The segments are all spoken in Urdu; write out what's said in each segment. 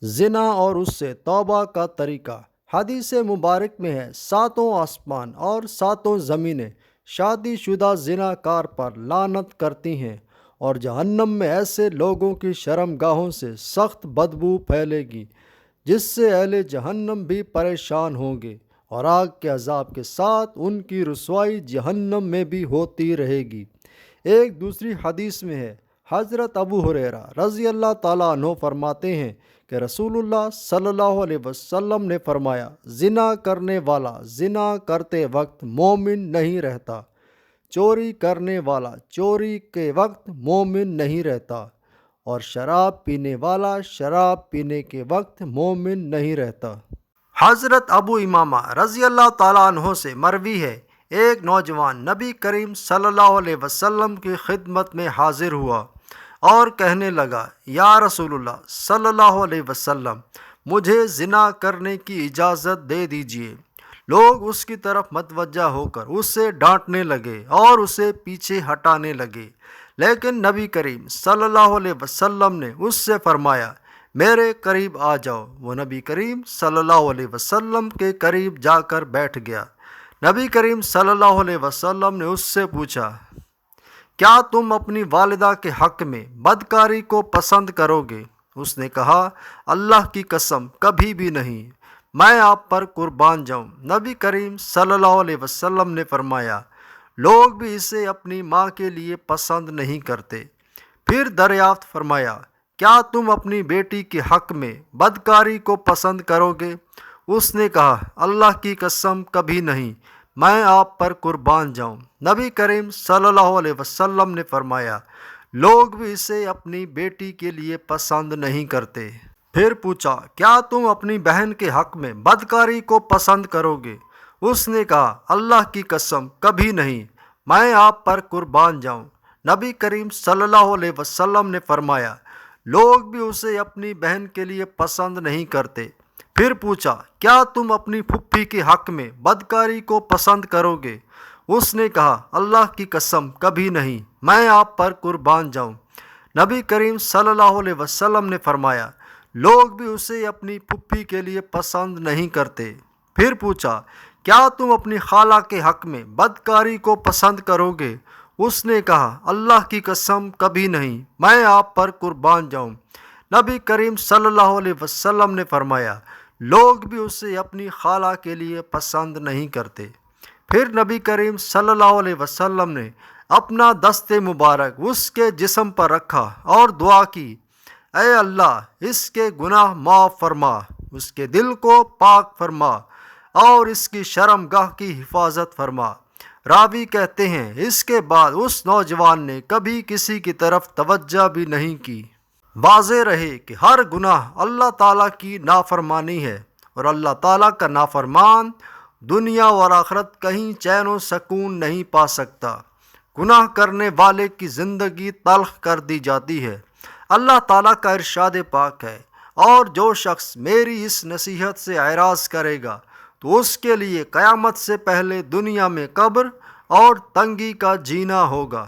زنا اور اس سے توبہ کا طریقہ۔ حدیث مبارک میں ہے، ساتوں آسمان اور ساتوں زمینیں شادی شدہ زنا کار پر لعنت کرتی ہیں، اور جہنم میں ایسے لوگوں کی شرم گاہوں سے سخت بدبو پھیلے گی جس سے اہل جہنم بھی پریشان ہوں گے، اور آگ کے عذاب کے ساتھ ان کی رسوائی جہنم میں بھی ہوتی رہے گی۔ ایک دوسری حدیث میں ہے، حضرت ابو ہریرہ رضی اللہ تعالیٰ عنہ فرماتے ہیں کہ رسول اللہ صلی اللہ علیہ وسلم نے فرمایا، زنا کرنے والا زنا کرتے وقت مومن نہیں رہتا، چوری کرنے والا چوری کے وقت مومن نہیں رہتا، اور شراب پینے والا شراب پینے کے وقت مومن نہیں رہتا۔ حضرت ابو امامہ رضی اللہ تعالیٰ عنہ سے مروی ہے، ایک نوجوان نبی کریم صلی اللہ علیہ وسلم کی خدمت میں حاضر ہوا اور کہنے لگا، یا رسول اللہ صلی اللہ علیہ وسلم، مجھے زنا کرنے کی اجازت دے دیجیے۔ لوگ اس کی طرف متوجہ ہو کر اسے ڈانٹنے لگے اور اسے پیچھے ہٹانے لگے، لیکن نبی کریم صلی اللہ علیہ وسلم نے اس سے فرمایا، میرے قریب آ جاؤ۔ وہ نبی کریم صلی اللہ علیہ وسلم کے قریب جا کر بیٹھ گیا۔ نبی کریم صلی اللہ علیہ وسلم نے اس سے پوچھا، کیا تم اپنی والدہ کے حق میں بدکاری کو پسند کرو گے؟ اس نے کہا، اللہ کی قسم کبھی بھی نہیں، میں آپ پر قربان جاؤں۔ نبی کریم صلی اللہ علیہ وسلم نے فرمایا، لوگ بھی اسے اپنی ماں کے لیے پسند نہیں کرتے۔ پھر دریافت فرمایا، کیا تم اپنی بیٹی کے حق میں بدکاری کو پسند کرو گے؟ اس نے کہا، اللہ کی قسم کبھی نہیں، میں آپ پر قربان جاؤں۔ نبی کریم صلی اللہ علیہ وسلم نے فرمایا، لوگ بھی اسے اپنی بیٹی کے لیے پسند نہیں کرتے۔ پھر پوچھا، کیا تم اپنی بہن کے حق میں بدکاری کو پسند کرو گے؟ اس نے کہا، اللہ کی قسم کبھی نہیں، میں آپ پر قربان جاؤں۔ نبی کریم صلی اللہ علیہ وسلم نے فرمایا، لوگ بھی اسے اپنی بہن کے لیے پسند نہیں کرتے۔ پھر پوچھا، کیا تم اپنی پھپھی کے حق میں بدکاری کو پسند کرو گے؟ اس نے کہا، اللہ کی قسم کبھی نہیں، میں آپ پر قربان جاؤں۔ نبی کریم صلی اللہ علیہ وسلم نے فرمایا، لوگ بھی اسے اپنی پھپھی کے لیے پسند نہیں کرتے۔ پھر پوچھا، کیا تم اپنی خالہ کے حق میں بدکاری کو پسند کرو گے؟ اس نے کہا، اللہ کی قسم کبھی نہیں، میں آپ پر قربان جاؤں۔ نبی کریم صلی اللہ علیہ وسلم نے فرمایا، لوگ بھی اسے اپنی خالہ کے لیے پسند نہیں کرتے۔ پھر نبی کریم صلی اللہ علیہ وسلم نے اپنا دست مبارک اس کے جسم پر رکھا اور دعا کی، اے اللہ، اس کے گناہ معاف فرما، اس کے دل کو پاک فرما اور اس کی شرم گاہ کی حفاظت فرما۔ راوی کہتے ہیں، اس کے بعد اس نوجوان نے کبھی کسی کی طرف توجہ بھی نہیں کی۔ واضح رہے کہ ہر گناہ اللہ تعالیٰ کی نافرمانی ہے، اور اللہ تعالیٰ کا نافرمان دنیا اور آخرت کہیں چین و سکون نہیں پا سکتا۔ گناہ کرنے والے کی زندگی تلخ کر دی جاتی ہے۔ اللہ تعالیٰ کا ارشاد پاک ہے، اور جو شخص میری اس نصیحت سے اعراض کرے گا تو اس کے لیے قیامت سے پہلے دنیا میں قبر اور تنگی کا جینا ہوگا۔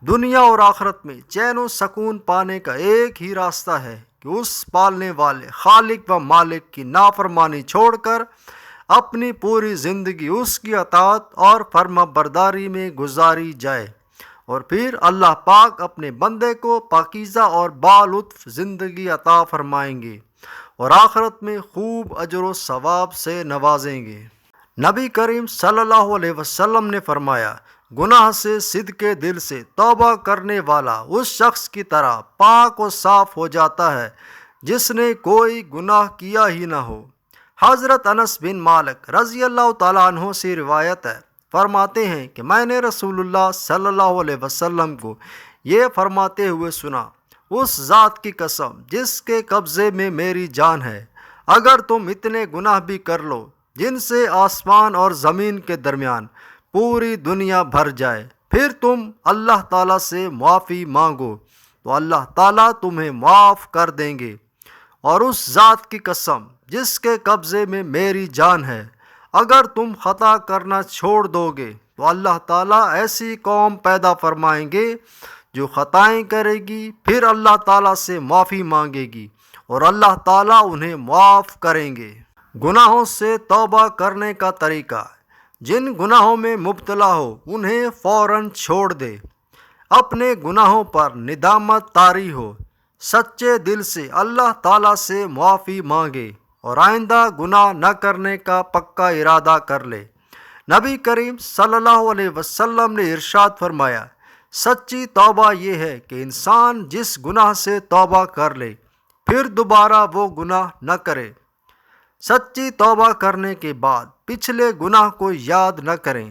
دنیا اور آخرت میں چین و سکون پانے کا ایک ہی راستہ ہے کہ اس پالنے والے خالق و مالک کی نافرمانی چھوڑ کر اپنی پوری زندگی اس کی اطاعت اور فرما برداری میں گزاری جائے، اور پھر اللہ پاک اپنے بندے کو پاکیزہ اور بالطف زندگی عطا فرمائیں گے اور آخرت میں خوب اجر و ثواب سے نوازیں گے۔ نبی کریم صلی اللہ علیہ وسلم نے فرمایا، گناہ سے صدقے دل سے توبہ کرنے والا اس شخص کی طرح پاک و صاف ہو جاتا ہے جس نے کوئی گناہ کیا ہی نہ ہو۔ حضرت انس بن مالک رضی اللہ تعالیٰ عنہ سے روایت ہے، فرماتے ہیں کہ میں نے رسول اللہ صلی اللہ علیہ وسلم کو یہ فرماتے ہوئے سنا، اس ذات کی قسم جس کے قبضے میں میری جان ہے، اگر تم اتنے گناہ بھی کر لو جن سے آسمان اور زمین کے درمیان پوری دنیا بھر جائے، پھر تم اللہ تعالیٰ سے معافی مانگو تو اللہ تعالیٰ تمہیں معاف کر دیں گے۔ اور اس ذات کی قسم جس کے قبضے میں میری جان ہے، اگر تم خطا کرنا چھوڑ دو گے تو اللہ تعالیٰ ایسی قوم پیدا فرمائیں گے جو خطائیں کرے گی، پھر اللہ تعالیٰ سے معافی مانگے گی اور اللہ تعالیٰ انہیں معاف کریں گے۔ گناہوں سے توبہ کرنے کا طریقہ: جن گناہوں میں مبتلا ہو انہیں فوراً چھوڑ دے۔ اپنے گناہوں پر ندامت طاری ہو، سچے دل سے اللہ تعالیٰ سے معافی مانگے اور آئندہ گناہ نہ کرنے کا پکا ارادہ کر لے۔ نبی کریم صلی اللہ علیہ وسلم نے ارشاد فرمایا، سچی توبہ یہ ہے کہ انسان جس گناہ سے توبہ کر لے پھر دوبارہ وہ گناہ نہ کرے۔ سچی توبہ کرنے کے بعد پچھلے گناہ کو یاد نہ کریں۔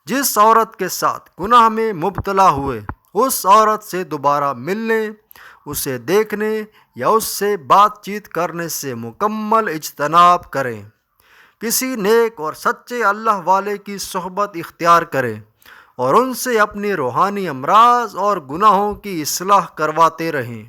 جس عورت کے ساتھ گناہ میں مبتلا ہوئے اس عورت سے دوبارہ ملنے، اسے دیکھنے یا اس سے بات چیت کرنے سے مکمل اجتناب کریں۔ کسی نیک اور سچے اللہ والے کی صحبت اختیار کریں اور ان سے اپنی روحانی امراض اور گناہوں کی اصلاح کرواتے رہیں۔